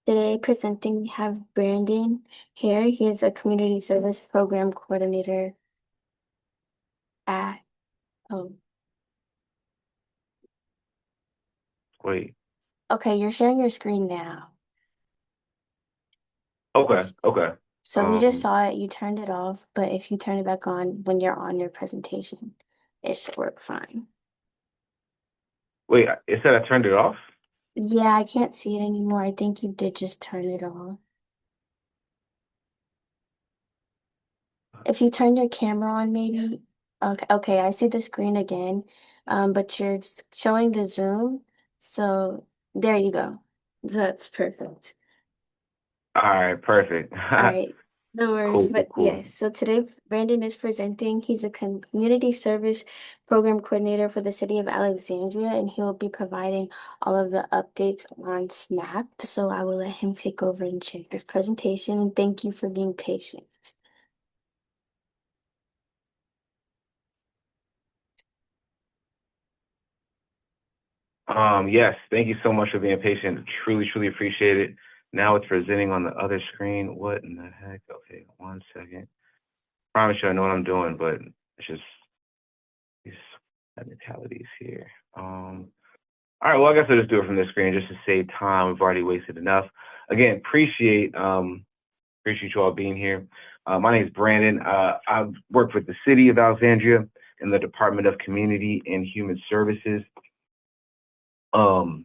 Today presenting, we have Brandon here. He is a community service program coordinator at, oh, Wait. okay, you're sharing your screen now. Okay. Which, Okay. so we just Um. saw it, you turned it off, but if you turn it back on when you're on your presentation, it should work fine. Wait. It said I turned it off. Yeah, I can't see it anymore. I think you did just turn it off. If you turn your camera on, maybe. Okay, I see the screen again, but you're showing the zoom. So there you go. That's perfect. All right. Perfect. All right, no worries. Cool. Cool. But Cool. yes, so today Brandon is presenting. He's a community service program coordinator for the city of Alexandria, and he will be providing all of the updates on SNAP. So I will let him take over and share his presentation. And thank you for being patient. Yes. Thank you so much for being patient. Truly, truly appreciate it. Now it's presenting on the other screen. What in the heck? Okay. 1 second. Promise you, I know what I'm doing, but it's just these technicalities here. All right. Well, I guess I'll just do it from this screen just to save time. We've already wasted enough. Again, appreciate you all being here. My name is Brandon. I work with the City of Alexandria in the Department of Community and Human Services. Um,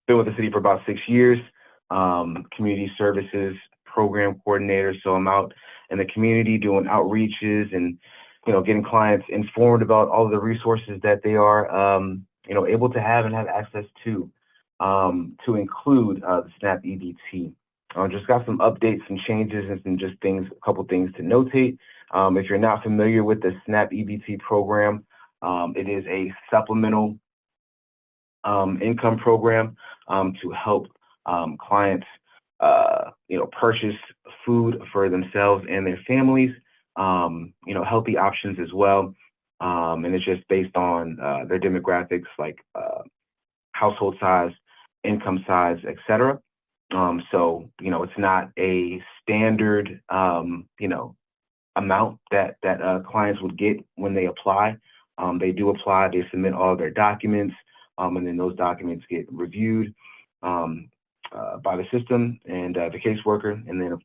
been with the city for about 6 years. Community Services Program Coordinator. So I'm out in the community doing outreaches and getting clients informed about all of the resources that they are able to have and have access to include the SNAP EBT. Just got some updates, some changes, and some just things, a couple things to notate. If you're not familiar with the SNAP EBT program, it is a supplemental income program to help clients, purchase food for themselves and their families. Healthy options as well, and it's just based on their demographics, like household size, income size, etc. So it's not a standard, amount that clients would get when they apply. They do apply, they submit all of their documents, and then those documents get reviewed um, by the system and the caseworker, and then if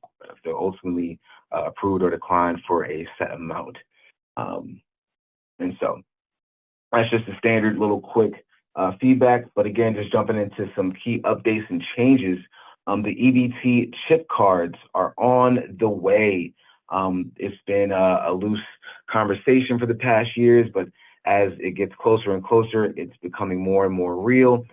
they're ultimately approved or declined for a set amount. Um, and so that's just a standard little quick feedback. But again, just jumping into some key updates and changes. The EBT chip cards are on the way. It's been a loose conversation for the past years, but as it gets closer and closer, it's becoming more and more real.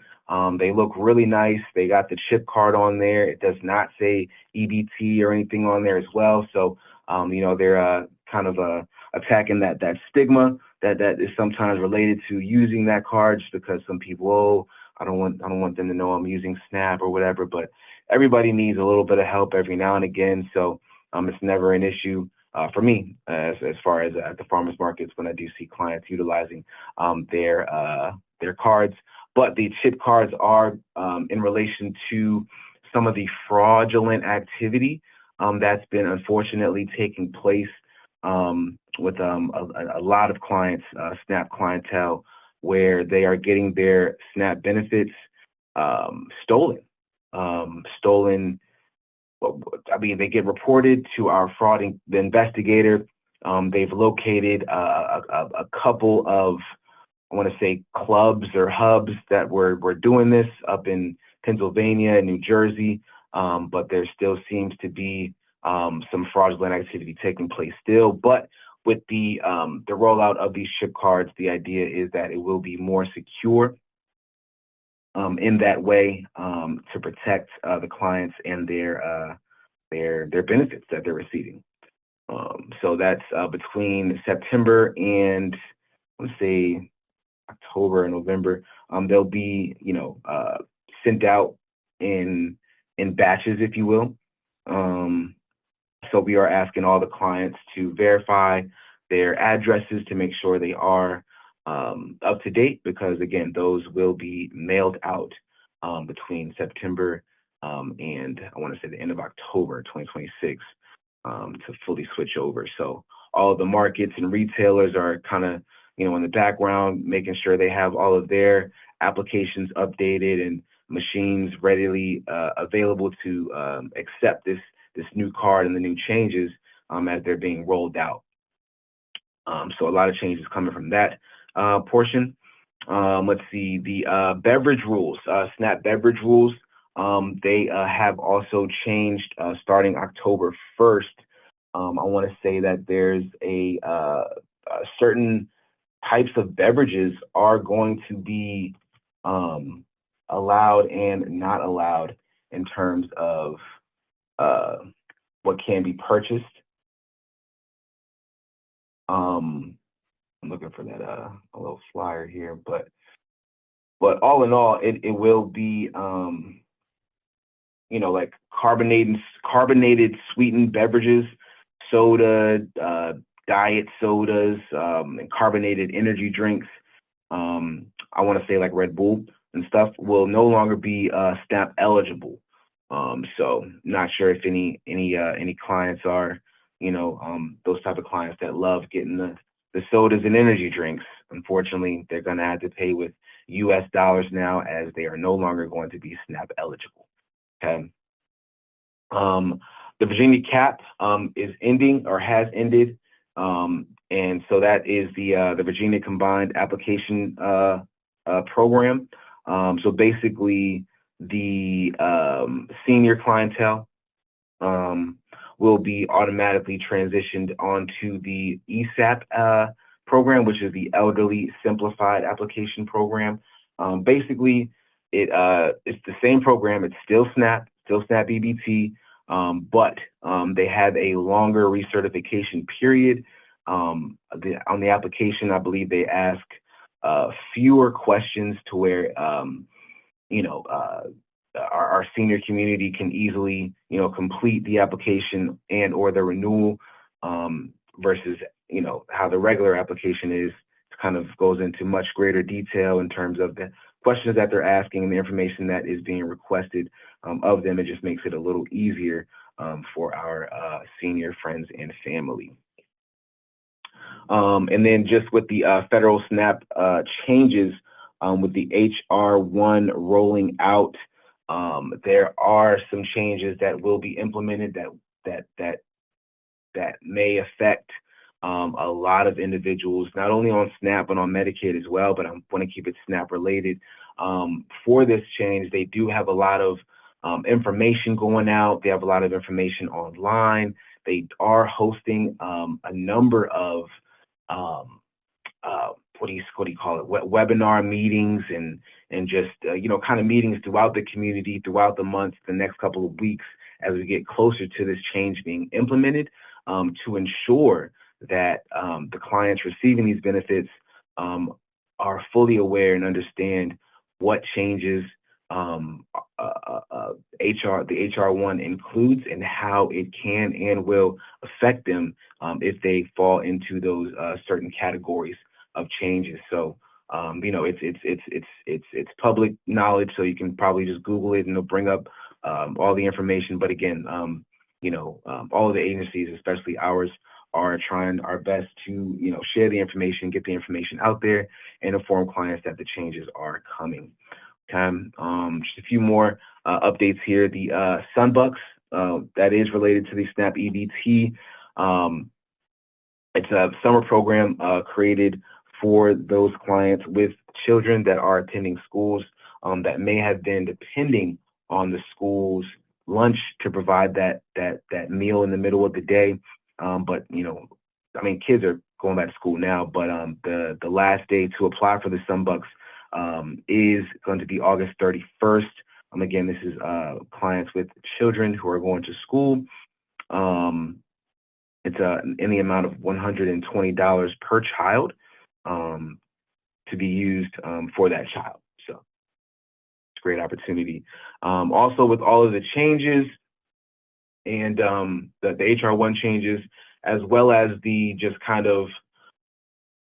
They look really nice. They got the chip card on there. It does not say EBT or anything on there as well. So, they're kind of attacking that stigma that is sometimes related to using that card, just because some people, oh, I don't want them to know I'm using Snap or whatever. But everybody needs a little bit of help every now and again, so it's never an issue for me as far as at the farmers markets when I do see clients utilizing their cards. But the chip cards are in relation to some of the fraudulent activity that's been unfortunately taking place with a lot of clients, SNAP clientele, where they are getting their SNAP benefits stolen. Stolen. I mean, they get reported to our the investigator. They've located a couple of, I want to say, clubs or hubs that were doing this up in Pennsylvania and New Jersey, but there still seems to be some fraudulent activity taking place still. But with the rollout of these chip cards, the idea is that it will be more secure in that way to protect the clients and their benefits that they're receiving. So that's between September and, let's say, October and November. They'll be sent out in batches, if you will. Um, so we are asking all the clients to verify their addresses to make sure they are up to date, because again, those will be mailed out between September and I want to say the end of October 2026 to fully switch over. So all of the markets and retailers are kind of, in the background, making sure they have all of their applications updated and machines readily available to accept this new card and the new changes as they're being rolled out. So a lot of changes coming from that portion. Let's see, the beverage rules, SNAP beverage rules, they have also changed starting October 1st. I want to say that there's a certain types of beverages are going to be allowed and not allowed in terms of what can be purchased. I'm looking for that a little flyer here, but all in all, it will be like carbonated sweetened beverages, soda, diet sodas, and carbonated energy drinks. I want to say like Red Bull and stuff will no longer be SNAP eligible. So not sure if any clients are, those type of clients that love getting the sodas and energy drinks. Unfortunately, they're going to have to pay with US dollars now, as they are no longer going to be SNAP eligible. Okay. The Virginia cap is ending or has ended. And so that is the Virginia Combined Application Program. So basically, the senior clientele will be automatically transitioned onto the ESAP program, which is the Elderly Simplified Application Program. Basically, it's the same program. It's still SNAP EBT, but they have a longer recertification period. On the application, I believe they ask fewer questions to where our senior community can easily complete the application and or the renewal, versus how the regular application is. It kind of goes into much greater detail in terms of the questions that they're asking and the information that is being requested of them. It just makes it a little easier for our senior friends and family. And then just with the federal SNAP changes, with the HR1 rolling out, there are some changes that will be implemented that may affect a lot of individuals, not only on SNAP but on Medicaid as well. But I want to keep it SNAP related. For this change, they do have a lot of information going out. They have a lot of information online. They are hosting a number of what do you call it? Webinar meetings and just kind of meetings throughout the community, throughout the month, the next couple of weeks, as we get closer to this change being implemented, to ensure that the clients receiving these benefits are fully aware and understand what changes the HR1 includes and how it can and will affect them if they fall into those certain categories of changes. So it's public knowledge, so you can probably just Google it and it'll bring up all the information. But again, all of the agencies, especially ours, are trying our best to share the information, get the information out there, and inform clients that the changes are coming. Okay. Just a few more updates here. The Sunbucks, that is related to the SNAP EBT. It's a summer program created for those clients with children that are attending schools that may have been depending on the school's lunch to provide that meal in the middle of the day. But kids are going back to school now, but the last day to apply for the Sunbucks is going to be August 31st. Again, this is clients with children who are going to school. It's in the amount of $120 per child to be used for that child. So it's a great opportunity. Also, with all of the changes and the HR1 changes, as well as the just kind of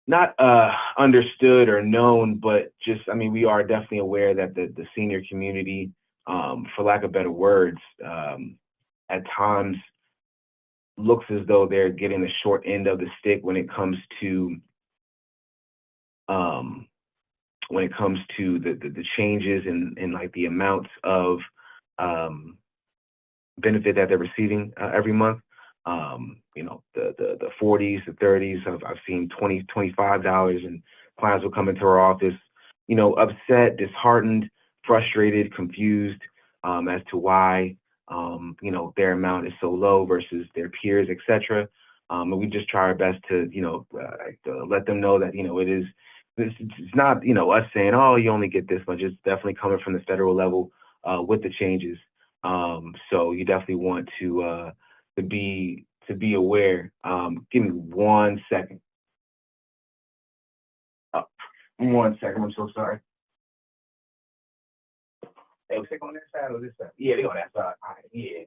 not understood or known, but just, we are definitely aware that the senior community for lack of better words, at times looks as though they're getting the short end of the stick when it comes to the changes in like the amounts of benefit that they're receiving every month. The 40s, the 30s, I've seen $20, $25, and clients will come into our office, upset, disheartened, frustrated, confused as to why their amount is so low versus their peers, etc. And we just try our best to let them know that it's not us saying, oh, you only get this much. It's definitely coming from the federal level with the changes. So you definitely want to be aware. Give me 1 second. 1 second. I'm so sorry. They was on that side or this side? Yeah, they on that side. All right, yeah.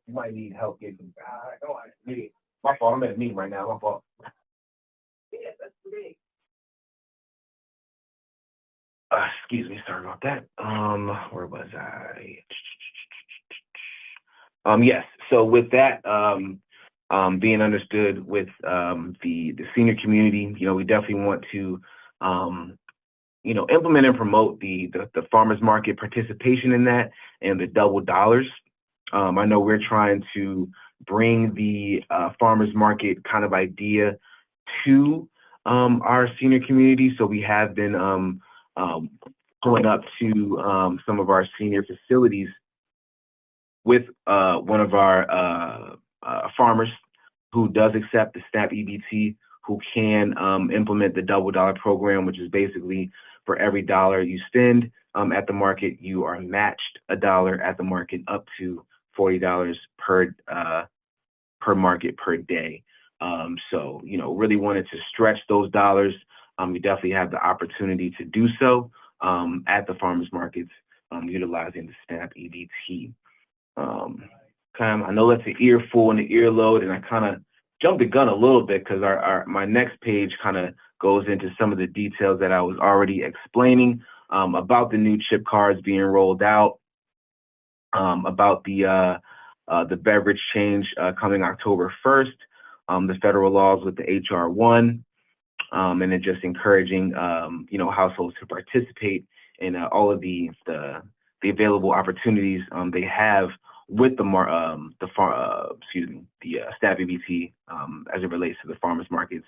You might need help getting. Go on. Yeah. My fault. I'm at a meeting right now. My fault. Yeah, that's big. Excuse me. Sorry about that. Where was I? Yes. So with that, being understood with the senior community, we definitely want to implement and promote the farmers market participation in that and the double dollars. I know we're trying to bring the farmers market kind of idea to our senior community. So we have been going up to some of our senior facilities with one of our farmers who does accept the SNAP EBT, who can implement the double dollar program, which is basically for every dollar you spend at the market, you are matched $1 at the market up to $40 per market per day. So, really wanted to stretch those dollars. We definitely have the opportunity to do so at the farmers markets utilizing the SNAP EBT. I know that's an earful and an earload, and I kind of jumped the gun a little bit because my next page kind of goes into some of the details that I was already explaining about the new chip cards being rolled out, about the beverage change coming October 1st, the federal laws with the HR 1, and then just encouraging households to participate in all of the available opportunities they have with the SNAP EBT as it relates to the farmers markets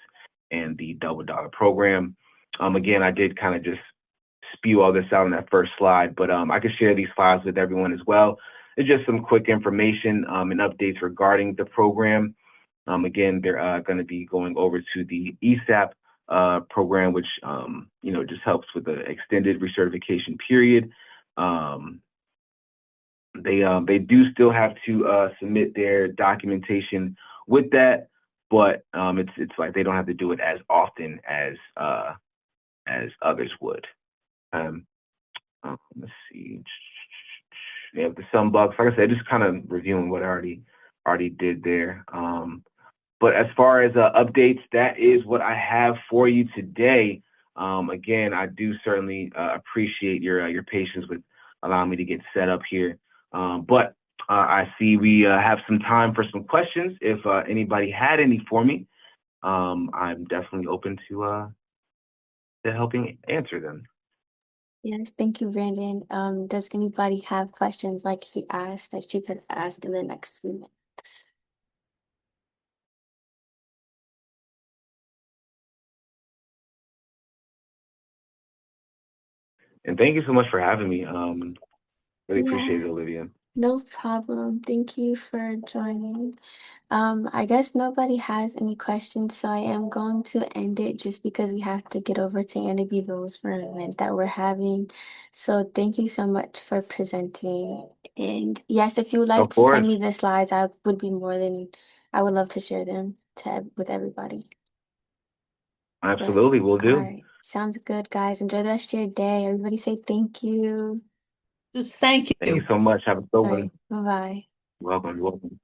and the double dollar program. Again, I did kind of just spew all this out in that first slide, but I could share these slides with everyone as well. It's just some quick information and updates regarding the program. Again, they're going to be going over to the ESAP program, which just helps with the extended recertification period. They do still have to submit their documentation with that, but it's like they don't have to do it as often as others would. Let's see. They have the SunBucks. Like I said, just kind of reviewing what I already did there. But as far as updates, that is what I have for you today. Again, I do certainly appreciate your patience with allowing me to get set up here. But I see we have some time for some questions. If anybody had any for me, I'm definitely open to helping answer them. Yes, thank you, Brandon. Does anybody have questions like he asked that you could ask in the next few minutes? And thank you so much for having me. Really appreciate it, Olivia. No problem. Thank you for joining. I guess nobody has any questions, so I am going to end it just because we have to get over to Anna B. Rose for an event that we're having. So thank you so much for presenting. And yes, if you would like Of to course. send me the slides, I would love to share them with everybody. Absolutely, we'll do. All right. Sounds good, guys. Enjoy the rest of your day. Everybody say thank you. Just thank Thank you you. so much. Have a good All one. right. Bye-bye. Welcome.